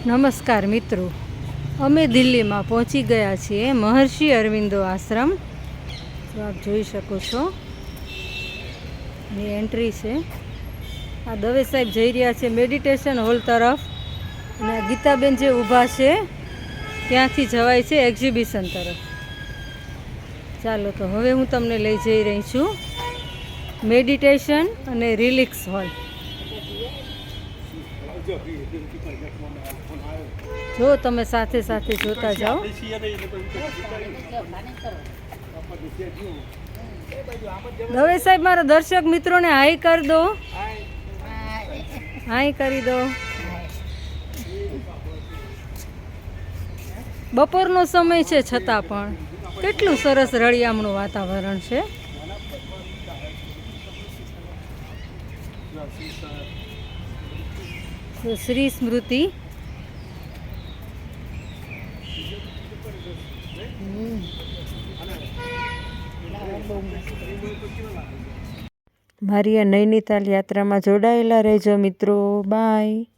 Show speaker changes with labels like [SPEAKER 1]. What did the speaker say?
[SPEAKER 1] નમસ્કાર મિત્રો, અમે દિલ્હીમાં પહોંચી ગયા છીએ મહર્ષિ અરવિંદો આશ્રમ. તો આપ જોઈ શકો છો એ એન્ટ્રી છે. આ દવે સાહેબ જઈ રહ્યા છે મેડિટેશન હોલ તરફ, અને ગીતાબેન જે ઊભા છે ત્યાંથી જવાય છે એક્ઝિબિશન તરફ. ચાલો તો હવે હું તમને લઈ જઈ રહી છું મેડિટેશન અને રિલેક્સ હોલ. જો તમે સાથે સાથે જોતા જાઓ. દવે સાહેબ મારા દર્શક મિત્રોને હાઈ કરી દો, હાઈ કરી દો. બપોરનો સમય છે છતાં પણ કેટલું સરસ રળિયામણું વાતાવરણ છે. શ્રી સ્મૃતિ મારી આ નૈનીતાલ યાત્રામાં જોડાયેલા રહેજો મિત્રો. બાય.